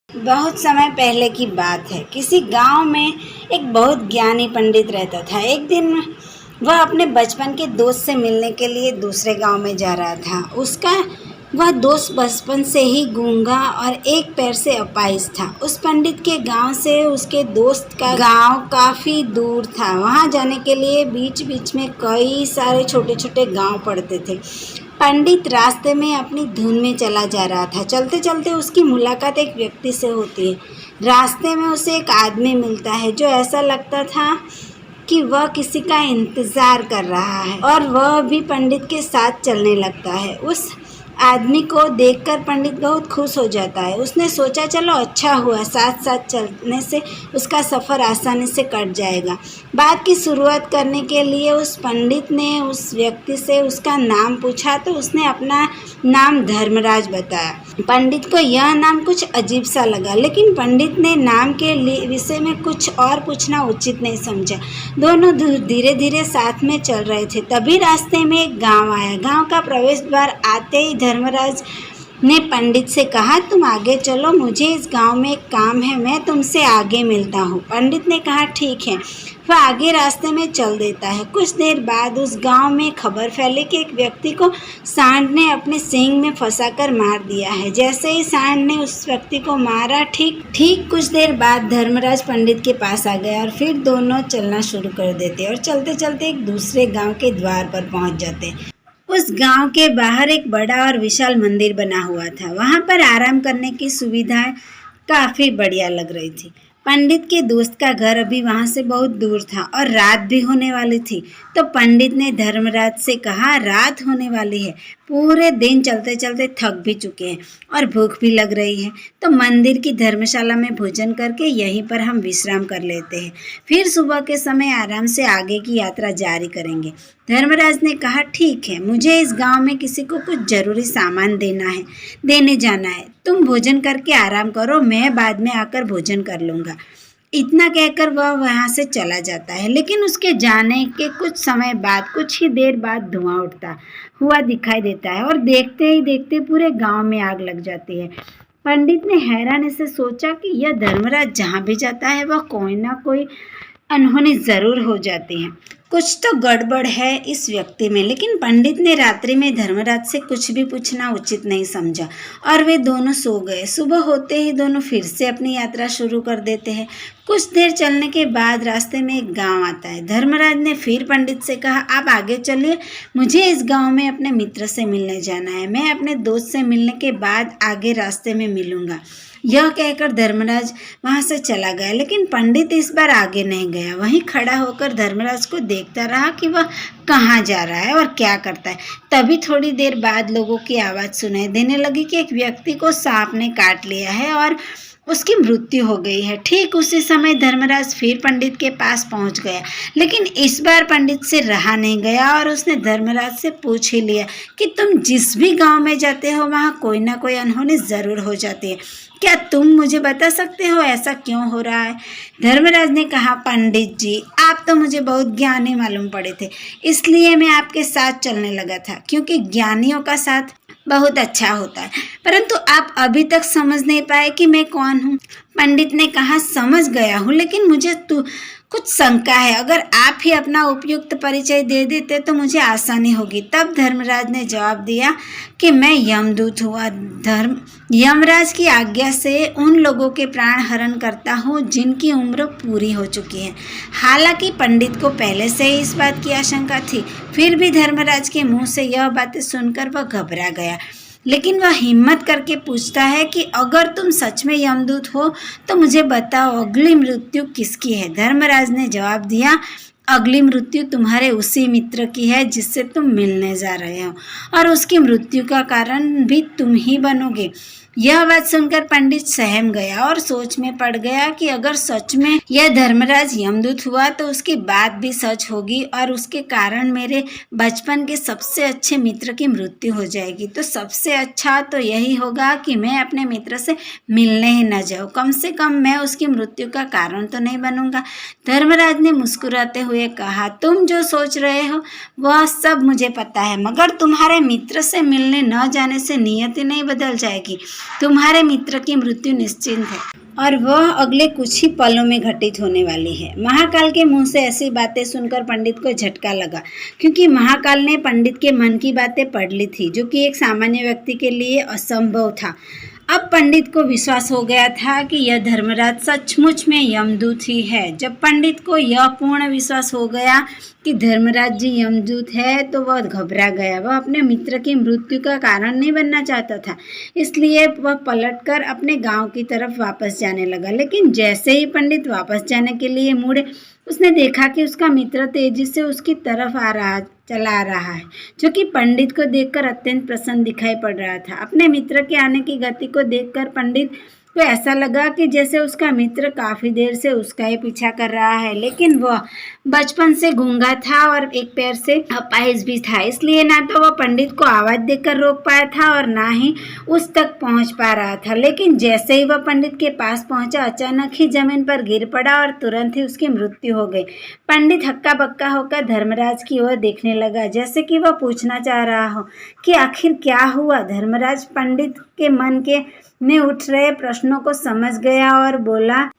बहुत समय पहले की बात है। किसी गांव में एक बहुत ज्ञानी पंडित रहता था। एक दिन वह अपने बचपन के दोस्त से मिलने के लिए दूसरे गांव में जा रहा था। उसका वह दोस्त बचपन से ही गूंगा और एक पैर से अपाहिज था। उस पंडित के गांव से उसके दोस्त का गांव काफ़ी दूर था। वहां जाने के लिए बीच बीच में कई सारे छोटे छोटे गांव पड़ते थे। पंडित रास्ते में अपनी धुन में चला जा रहा था। चलते चलते उसकी मुलाकात एक व्यक्ति से होती है। रास्ते में उसे एक आदमी मिलता है जो ऐसा लगता था कि वह किसी का इंतज़ार कर रहा है और वह भी पंडित के साथ चलने लगता है। उस आदमी को देखकर पंडित बहुत खुश हो जाता है। उसने सोचा चलो अच्छा हुआ, साथ साथ चलने से उसका सफ़र आसानी से कट जाएगा। बात की शुरुआत करने के लिए उस पंडित ने उस व्यक्ति से उसका नाम पूछा तो उसने अपना नाम धर्मराज बताया। पंडित को यह नाम कुछ अजीब सा लगा, लेकिन पंडित ने नाम के विषय में कुछ और पूछना उचित नहीं समझा। दोनों धीरे धीरे साथ में चल रहे थे। तभी रास्ते में एक गांव आया। गांव का प्रवेश द्वार आते ही धर्मराज ने पंडित से कहा, तुम आगे चलो, मुझे इस गांव में एक काम है, मैं तुमसे आगे मिलता हूँ। पंडित ने कहा ठीक है। वह आगे रास्ते में चल देता है। कुछ देर बाद उस गांव में खबर फैली कि एक व्यक्ति को सांड ने अपने सींग में फंसाकर मार दिया है। जैसे ही सांड ने उस व्यक्ति को मारा, ठीक कुछ देर बाद धर्मराज पंडित के पास आ गया और फिर दोनों चलना शुरू कर देते और चलते चलते एक दूसरे गांव के द्वार पर पहुंच जाते। उस गांव के बाहर एक बड़ा और विशाल मंदिर बना हुआ था। वहां पर आराम करने की सुविधाएं काफ़ी बढ़िया लग रही थी। पंडित के दोस्त का घर अभी वहां से बहुत दूर था और रात भी होने वाली थी। तो पंडित ने धर्मराज से कहा, रात होने वाली है, पूरे दिन चलते चलते थक भी चुके हैं और भूख भी लग रही है, तो मंदिर की धर्मशाला में भोजन करके यहीं पर हम विश्राम कर लेते हैं। फिर सुबह के समय आराम से आगे की यात्रा जारी करेंगे। धर्मराज ने कहा ठीक है, मुझे इस गांव में किसी को कुछ जरूरी सामान देने जाना है। तुम भोजन करके आराम करो, मैं बाद में आकर भोजन कर लूँगा। इतना कहकर वह वहाँ से चला जाता है। लेकिन उसके जाने के कुछ समय बाद, कुछ ही देर बाद धुआं उठता हुआ दिखाई देता है और देखते ही देखते पूरे गांव में आग लग जाती है। पंडित ने हैरानी से सोचा कि यह धर्मराज जहाँ भी जाता है वह कोई ना कोई अनहोनी ज़रूर हो जाती है। कुछ तो गड़बड़ है इस व्यक्ति में। लेकिन पंडित ने रात्रि में धर्मराज से कुछ भी पूछना उचित नहीं समझा और वे दोनों सो गए। सुबह होते ही दोनों फिर से अपनी यात्रा शुरू कर देते हैं। कुछ देर चलने के बाद रास्ते में एक गांव आता है। धर्मराज ने फिर पंडित से कहा, आप आगे चलिए, मुझे इस गांव में अपने मित्र से मिलने जाना है। मैं अपने दोस्त से मिलने के बाद आगे रास्ते में मिलूंगा। यह कहकर धर्मराज वहां से चला गया। लेकिन पंडित इस बार आगे नहीं गया। वहीं खड़ा होकर धर्मराज को देखता रहा कि वह कहाँ जा रहा है और क्या करता है। तभी थोड़ी देर बाद लोगों की आवाज़ सुनाई देने लगी कि एक व्यक्ति को सांप ने काट लिया है और उसकी मृत्यु हो गई है। ठीक उसी समय धर्मराज फिर पंडित के पास पहुंच गया। लेकिन इस बार पंडित से रहा नहीं गया और उसने धर्मराज से पूछ ही लिया कि तुम जिस भी गांव में जाते हो वहां कोई ना कोई अनहोनी ज़रूर हो जाती है। क्या तुम मुझे बता सकते हो ऐसा क्यों हो रहा है? धर्मराज ने कहा, पंडित जी, आप तो मुझे बहुत ज्ञानी मालूम पड़े थे, इसलिए मैं आपके साथ चलने लगा था, क्योंकि ज्ञानियों का साथ बहुत अच्छा होता है। परंतु आप अभी तक समझ नहीं पाए कि मैं कौन हूँ। पंडित ने कहा, समझ गया हूँ, लेकिन मुझे कुछ शंका है। अगर आप ही अपना उपयुक्त परिचय दे देते तो मुझे आसानी होगी। तब धर्मराज ने जवाब दिया कि मैं यमदूत हूँ। यमराज की आज्ञा से उन लोगों के प्राण हरण करता हूँ जिनकी उम्र पूरी हो चुकी है। हालांकि पंडित को पहले से ही इस बात की आशंका थी, फिर भी धर्मराज के मुंह से यह बातें सुनकर वह घबरा गया। लेकिन वह हिम्मत करके पूछता है कि अगर तुम सच में यमदूत हो तो मुझे बताओ, अगली मृत्यु किसकी है? धर्मराज ने जवाब दिया, अगली मृत्यु तुम्हारे उसी मित्र की है जिससे तुम मिलने जा रहे हो, और उसकी मृत्यु का कारण भी तुम ही बनोगे। यह बात सुनकर पंडित सहम गया और सोच में पड़ गया कि अगर सच में यह धर्मराज यमदूत हुआ तो उसकी बात भी सच होगी और उसके कारण मेरे बचपन के सबसे अच्छे मित्र की मृत्यु हो जाएगी। तो सबसे अच्छा तो यही होगा कि मैं अपने मित्र से मिलने ही न जाऊँ, कम से कम मैं उसकी मृत्यु का कारण तो नहीं बनूंगा। धर्मराज ने मुस्कुराते हुए कहा, तुम जो सोच रहे हो वह सब मुझे पता है, मगर तुम्हारे मित्र से मिलने न जाने से नियति नहीं बदल जाएगी। तुम्हारे मित्र की मृत्यु निश्चित है और वह अगले कुछ ही पलों में घटित होने वाली है। महाकाल के मुंह से ऐसी बातें सुनकर पंडित को झटका लगा, क्योंकि महाकाल ने पंडित के मन की बातें पढ़ ली थी, जो कि एक सामान्य व्यक्ति के लिए असंभव था। अब पंडित को विश्वास हो गया था कि यह धर्मराज सचमुच में यमदूत ही है। जब पंडित को यह पूर्ण विश्वास हो गया कि धर्मराज जी यमदूत है, तो वह घबरा गया। वह अपने मित्र की मृत्यु का कारण नहीं बनना चाहता था, इसलिए वह पलटकर अपने गांव की तरफ वापस जाने लगा। लेकिन जैसे ही पंडित वापस जाने के लिए मुड़े, उसने देखा कि उसका मित्र तेजी से उसकी तरफ चला आ रहा है, जो कि पंडित को देखकर अत्यंत प्रसन्न दिखाई पड़ रहा था। अपने मित्र के आने की गति को देखकर पंडित को ऐसा लगा कि जैसे उसका मित्र काफी देर से उसका ही पीछा कर रहा है, लेकिन वह बचपन से गूंगा था और एक पैर से अपाहिज भी था, इसलिए ना तो वह पंडित को आवाज देकर रोक पाया था और ना ही उस तक पहुंच पा रहा था। लेकिन जैसे ही वह पंडित के पास पहुंचा, अचानक ही जमीन पर गिर पड़ा और तुरंत ही उसकी मृत्यु हो गई। पंडित हक्का बक्का होकर धर्मराज की ओर देखने लगा, जैसे कि वह पूछना चाह रहा हो कि आखिर क्या हुआ। धर्मराज पंडित के मन में उठ रहे प्रश्नों को समझ गया और बोला,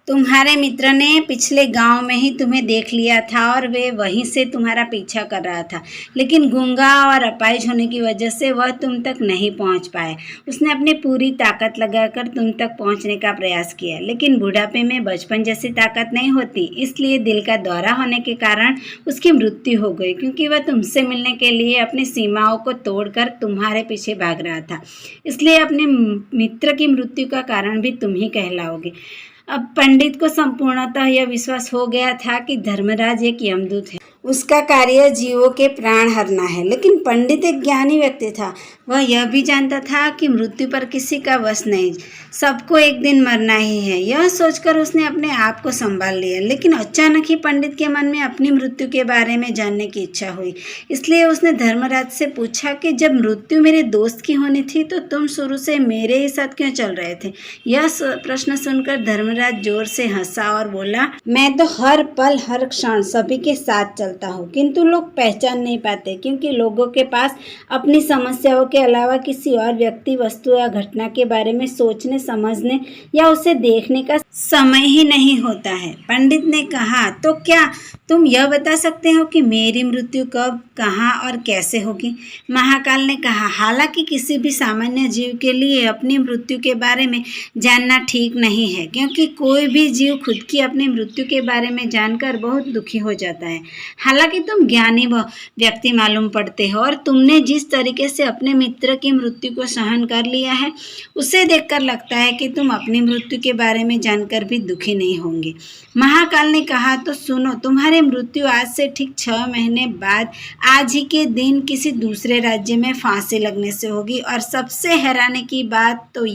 तुम्हारे मित्र ने पिछले गांव में ही तुम्हें देख लिया था और वे वहीं से तुम्हारा पीछा कर रहा था, लेकिन गूंगा और अपाहिज होने की वजह से वह तुम तक नहीं पहुंच पाए। उसने अपनी पूरी ताकत लगाकर तुम तक पहुंचने का प्रयास किया, लेकिन बुढ़ापे में बचपन जैसी ताकत नहीं होती, इसलिए दिल का दौरा होने के कारण उसकी मृत्यु हो गई, क्योंकि वह तुमसे मिलने के लिए अपनी सीमाओं को तोड़कर तुम्हारे पीछे भाग रहा था। इसलिए अपने मित्र की मृत्यु का कारण भी तुम ही कहलाओगे। अब पंडित को संपूर्णतः यह विश्वास हो गया था कि धर्मराज एक यमदूत है, उसका कार्य जीवों के प्राण हरना है। लेकिन पंडित एक ज्ञानी व्यक्ति था, वह यह भी जानता था कि मृत्यु पर किसी का वश नहीं, सबको एक दिन मरना ही है। यह सोचकर उसने अपने आप को संभाल लिया, लेकिन अचानक ही पंडित के मन में अपनी मृत्यु के बारे में जानने की इच्छा हुई। इसलिए उसने धर्मराज से पूछा कि जब मृत्यु मेरे दोस्त की होनी थी, तो तुम शुरू से मेरे ही साथ क्यों चल रहे थे। यह प्रश्न सुनकर धर्मराज जोर से हंसा और बोला, मैं तो हर पल हर क्षण सभी के साथ चलता हूँ, किंतु लोग पहचान नहीं पाते, क्योंकि लोगों के पास अपनी समस्याओं के अलावा किसी और व्यक्ति, वस्तु या घटना के बारे में सोचने, समझने या उसे देखने का समय ही नहीं होता है। पंडित ने कहा, तो क्या तुम यह बता सकते हो कि मेरी मृत्यु कब, कहाँ और कैसे होगी। महाकाल ने कहा, हालांकि किसी भी सामान्य जीव के लिए अपनी मृत्यु के बारे में जानना ठीक नहीं है, क्योंकि कोई भी जीव खुद की अपनी मृत्यु के बारे में जानकर बहुत दुखी हो जाता है। हालांकि तुम ज्ञानी व्यक्ति मालूम पड़ते हो और तुमने जिस तरीके से अपने मित्र की मृत्यु को सहन कर लिया है, उसे देखकर लगता है कि तुम अपनी मृत्यु के बारे में जानकर भी दुखी नहीं होंगे। महाकाल ने कहा, तो सुनो, तुम्हारी मृत्यु आज से ठीक 6 महीने बाद आज ही के दिन किसी दूसरे राज्य में फांसी लगने से होगी। और सबसे हैरानी की बात तो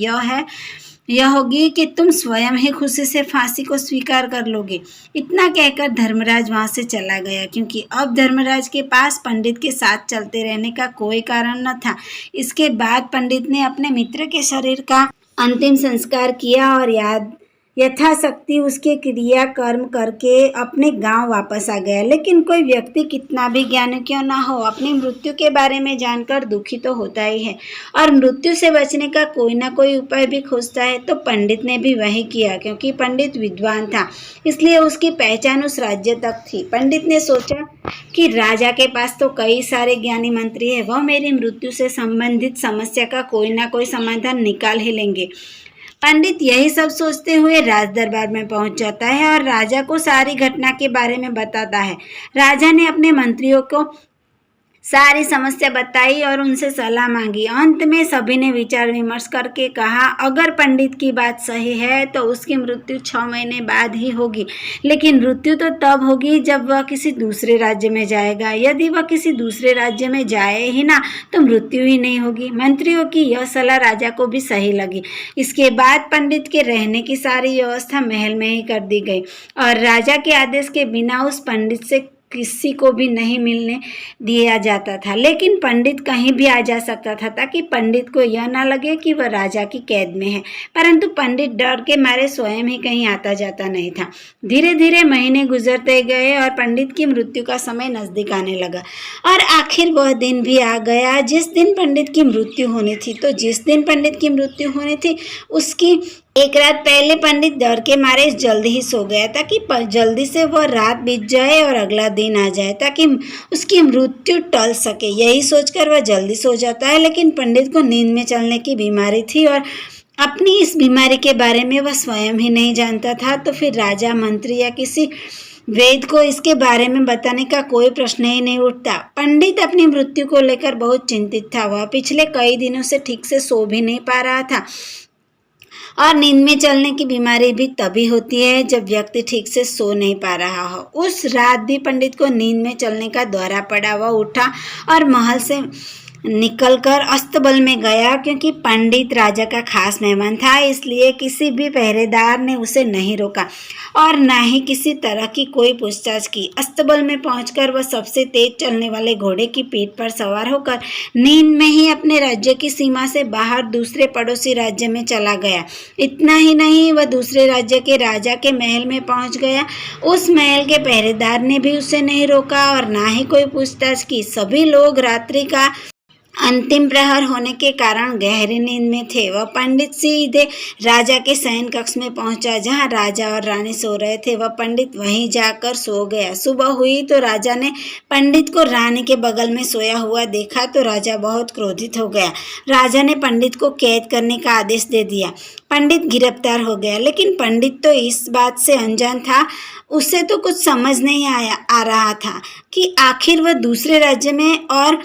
यह होगी कि तुम स्वयं ही खुशी से फांसी को स्वीकार कर लोगे। इतना कहकर धर्मराज वहां से चला गया, क्योंकि अब धर्मराज के पास पंडित के साथ चलते रहने का कोई कारण न था। इसके बाद पंडित ने अपने मित्र के शरीर का अंतिम संस्कार किया और यथाशक्ति उसके क्रिया कर्म करके अपने गांव वापस आ गया। लेकिन कोई व्यक्ति कितना भी ज्ञानी क्यों ना हो, अपनी मृत्यु के बारे में जानकर दुखी तो होता ही है और मृत्यु से बचने का कोई ना कोई उपाय भी खोजता है। तो पंडित ने भी वही किया, क्योंकि पंडित विद्वान था, इसलिए उसकी पहचान उस राज्य तक थी। पंडित ने सोचा कि राजा के पास तो कई सारे ज्ञानी मंत्री है, वह मेरी मृत्यु से संबंधित समस्या का कोई ना कोई समाधान निकाल ही लेंगे। पंडित यही सब सोचते हुए राज दरबार में पहुंच जाता है और राजा को सारी घटना के बारे में बताता है। राजा ने अपने मंत्रियों को सारी समस्या बताई और उनसे सलाह मांगी। अंत में सभी ने विचार विमर्श करके कहा, अगर पंडित की बात सही है तो उसकी मृत्यु 6 महीने बाद ही होगी, लेकिन मृत्यु तो तब होगी जब वह किसी दूसरे राज्य में जाएगा। यदि वह किसी दूसरे राज्य में जाए ही ना, तो मृत्यु ही नहीं होगी। मंत्रियों की यह सलाह राजा को भी सही लगी। इसके बाद पंडित के रहने की सारी व्यवस्था महल में ही कर दी गई और राजा के आदेश के बिना उस पंडित से किसी को भी नहीं मिलने दिया जाता था, लेकिन पंडित कहीं भी आ जा सकता था ताकि पंडित को यह ना लगे कि वह राजा की कैद में है। परंतु पंडित डर के मारे स्वयं ही कहीं आता जाता नहीं था। धीरे धीरे महीने गुजरते गए और पंडित की मृत्यु का समय नजदीक आने लगा और आखिर वह दिन भी आ गया जिस दिन पंडित की मृत्यु होनी थी। तो जिस दिन पंडित की मृत्यु होनी थी उसकी एक रात पहले पंडित डर के मारे जल्दी ही सो गया ताकि जल्दी से वह रात बीत जाए और अगला दिन आ जाए ताकि उसकी मृत्यु टल सके। यही सोचकर वह जल्दी सो जाता है, लेकिन पंडित को नींद में चलने की बीमारी थी और अपनी इस बीमारी के बारे में वह स्वयं ही नहीं जानता था। तो फिर राजा, मंत्री या किसी वैद्य को इसके बारे में बताने का कोई प्रश्न ही नहीं उठता। पंडित अपनी मृत्यु को लेकर बहुत चिंतित था। वह पिछले कई दिनों से ठीक से सो भी नहीं पा रहा था और नींद में चलने की बीमारी भी तभी होती है जब व्यक्ति ठीक से सो नहीं पा रहा हो। उस रात भी पंडित को नींद में चलने का दौरा पड़ा। वह उठा और महल से निकलकर अस्तबल में गया। क्योंकि पंडित राजा का खास मेहमान था, इसलिए किसी भी पहरेदार ने उसे नहीं रोका और ना ही किसी तरह की कोई पूछताछ की। अस्तबल में पहुंचकर वह सबसे तेज चलने वाले घोड़े की पीठ पर सवार होकर नींद में ही अपने राज्य की सीमा से बाहर दूसरे पड़ोसी राज्य में चला गया। इतना ही नहीं, वह दूसरे राज्य के राजा के महल में पहुंच गया। उस महल के पहरेदार ने भी उसे नहीं रोका और ना ही कोई पूछताछ की। सभी लोग रात्रि का अंतिम प्रहर होने के कारण गहरी नींद में थे। वह पंडित सीधे राजा के शयन कक्ष में पहुंचा जहां राजा और रानी सो रहे थे। वह पंडित वहीं जाकर सो गया। सुबह हुई तो राजा ने पंडित को रानी के बगल में सोया हुआ देखा तो राजा बहुत क्रोधित हो गया। राजा ने पंडित को कैद करने का आदेश दे दिया। पंडित गिरफ्तार हो गया, लेकिन पंडित तो इस बात से अनजान था। उसे तो कुछ समझ नहीं आ रहा था कि आखिर वह दूसरे राज्य में और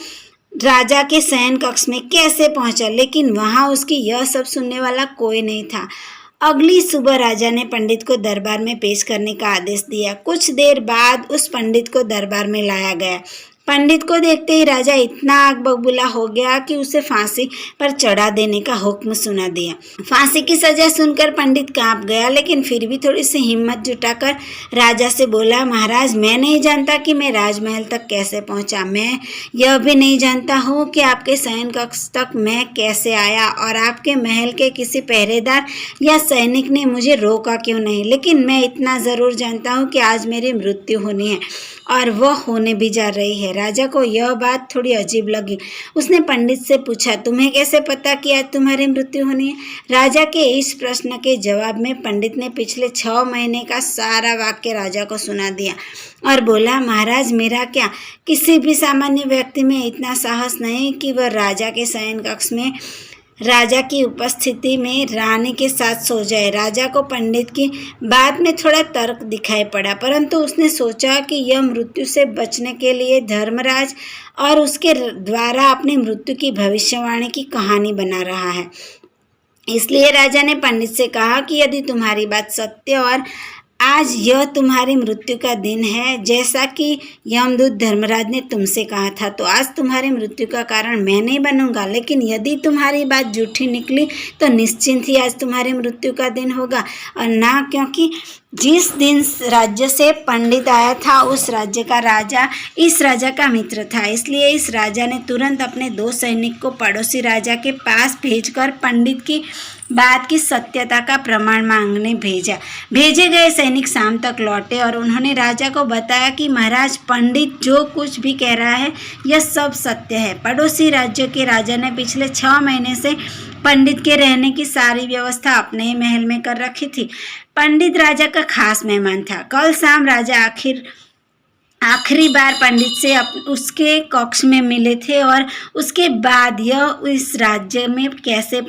राजा के शयन कक्ष में कैसे पहुंचा, लेकिन वहां उसकी यह सब सुनने वाला कोई नहीं था। अगली सुबह राजा ने पंडित को दरबार में पेश करने का आदेश दिया। कुछ देर बाद उस पंडित को दरबार में लाया गया। पंडित को देखते ही राजा इतना आग बबूला हो गया कि उसे फांसी पर चढ़ा देने का हुक्म सुना दिया। फांसी की सजा सुनकर पंडित कांप गया, लेकिन फिर भी थोड़ी सी हिम्मत जुटाकर राजा से बोला, महाराज, मैं नहीं जानता कि मैं राजमहल तक कैसे पहुंचा। मैं यह भी नहीं जानता हूँ कि आपके शयन कक्ष तक मैं कैसे आया और आपके महल के किसी पहरेदार या सैनिक ने मुझे रोका क्यों नहीं। लेकिन मैं इतना ज़रूर जानता हूँ कि आज मेरी मृत्यु होनी है और वह होने भी जा रही है। राजा को यह बात थोड़ी अजीब लगी। उसने पंडित से पूछा, तुम्हें कैसे पता कि आज तुम्हारी मृत्यु होनी है? राजा के इस प्रश्न के जवाब में पंडित ने पिछले 6 महीने का सारा वाक्य राजा को सुना दिया और बोला, महाराज, मेरा क्या, किसी भी सामान्य व्यक्ति में इतना साहस नहीं कि वह राजा के शयन कक्ष में राजा की उपस्थिति में रानी के साथ सो जाए। राजा को पंडित की बात में थोड़ा तर्क दिखाई पड़ा, परंतु उसने सोचा कि यह मृत्यु से बचने के लिए धर्मराज और उसके द्वारा अपनी मृत्यु की भविष्यवाणी की कहानी बना रहा है। इसलिए राजा ने पंडित से कहा कि यदि तुम्हारी बात सत्य और आज यह तुम्हारी मृत्यु का दिन है, जैसा कि यमदूत धर्मराज ने तुमसे कहा था, तो आज तुम्हारी मृत्यु का कारण मैं नहीं बनूंगा। लेकिन यदि तुम्हारी बात झूठी निकली तो निश्चिंत ही आज तुम्हारी मृत्यु का दिन होगा और ना, क्योंकि जिस दिन राज्य से पंडित आया था उस राज्य का राजा इस राजा का मित्र था। इसलिए इस राजा ने तुरंत अपने 2 सैनिक को पड़ोसी राजा के पास भेजकर पंडित की बात की सत्यता का प्रमाण मांगने भेजे गए सैनिक शाम तक लौटे और उन्होंने राजा को बताया कि महाराज, पंडित जो कुछ भी कह रहा है यह सब सत्य है। पड़ोसी राज्य के राजा ने पिछले 6 महीने से पंडित के रहने की सारी व्यवस्था अपने ही महल में कर रखी थी। पंडित राजा का खास मेहमान था। कल शाम राजा आखिरी बार पंडित से उसके कक्ष में मिले थे और उसके बाद यह इस राज्य में कैसे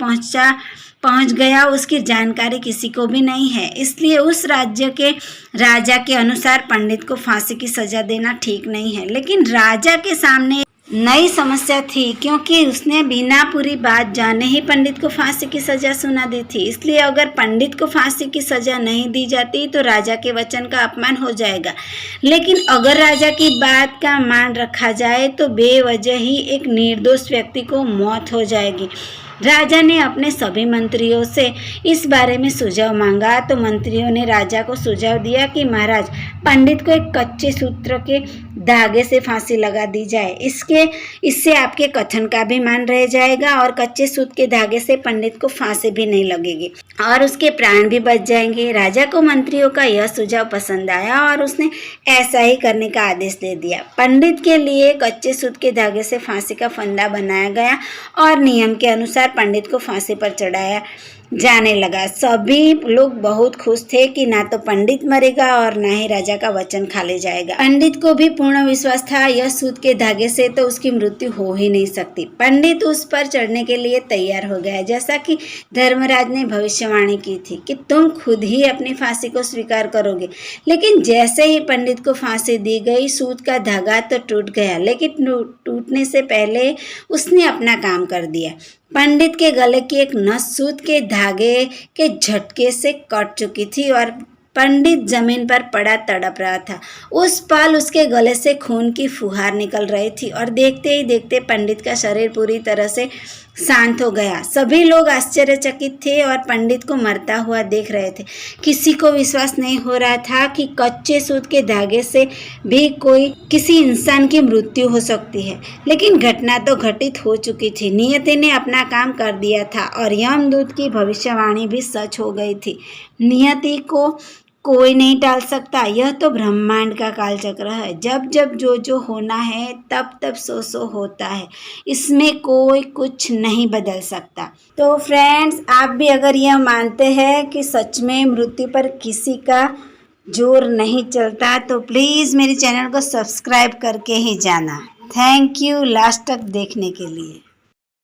पहुंच गया उसकी जानकारी किसी को भी नहीं है। इसलिए उस राज्य के राजा के अनुसार पंडित को फांसी की सजा देना ठीक नहीं है। लेकिन राजा के सामने नई समस्या थी, क्योंकि उसने बिना पूरी बात जाने ही पंडित को फांसी की सजा सुना दी थी। इसलिए अगर पंडित को फांसी की सजा नहीं दी जाती तो राजा के वचन का अपमान हो जाएगा। लेकिन अगर राजा की बात का मान रखा जाए तो बेवजह ही एक निर्दोष व्यक्ति को मौत हो जाएगी। राजा ने अपने सभी मंत्रियों से इस बारे में सुझाव मांगा तो मंत्रियों ने राजा को सुझाव दिया कि महाराज, पंडित को एक कच्चे सूत्र के धागे से फांसी लगा दी जाए। इससे आपके कथन का भी मान रह जाएगा और कच्चे सूत के धागे से पंडित को फांसी भी नहीं लगेगी और उसके प्राण भी बच जाएंगे। राजा को मंत्रियों का यह सुझाव पसंद आया और उसने ऐसा ही करने का आदेश दे दिया। पंडित के लिए कच्चे सूत के धागे से फांसी का फंदा बनाया गया और नियम के अनुसार पंडित को फांसी पर चढ़ाया जाने लगा। सभी लोग बहुत खुश थे कि ना तो पंडित मरेगा और ना ही राजा का वचन खा ले जाएगा। पंडित को भी पूर्ण विश्वास था यह सूत के धागे से तो उसकी मृत्यु हो ही नहीं सकती। पंडित उस पर चढ़ने के लिए तैयार हो गया, जैसा कि धर्मराज ने भविष्यवाणी की थी कि तुम खुद ही अपनी फांसी को स्वीकार करोगे। लेकिन जैसे ही पंडित को फांसी दी गई, सूत का धागा तो टूट गया, लेकिन टूटने से पहले उसने अपना काम कर दिया। पंडित के गले की एक नस सूत के धागे के झटके से कट चुकी थी और पंडित जमीन पर पड़ा तड़प रहा था। उस पल उसके गले से खून की फुहार निकल रही थी और देखते ही देखते पंडित का शरीर पूरी तरह से शांत हो गया। सभी लोग आश्चर्यचकित थे और पंडित को मरता हुआ देख रहे थे। किसी को विश्वास नहीं हो रहा था कि कच्चे सूत के धागे से भी किसी इंसान की मृत्यु हो सकती है। लेकिन घटना तो घटित हो चुकी थी। नियति ने अपना काम कर दिया था और यमदूत की भविष्यवाणी भी सच हो गई थी। नियति को कोई नहीं टाल सकता। यह तो ब्रह्मांड का कालचक्र है। जब जब जो होना है तब तब सो होता है। इसमें कोई कुछ नहीं बदल सकता। तो फ्रेंड्स, आप भी अगर यह मानते हैं कि सच में मृत्यु पर किसी का जोर नहीं चलता तो प्लीज़ मेरे चैनल को सब्सक्राइब करके ही जाना। थैंक यू लास्ट तक देखने के लिए।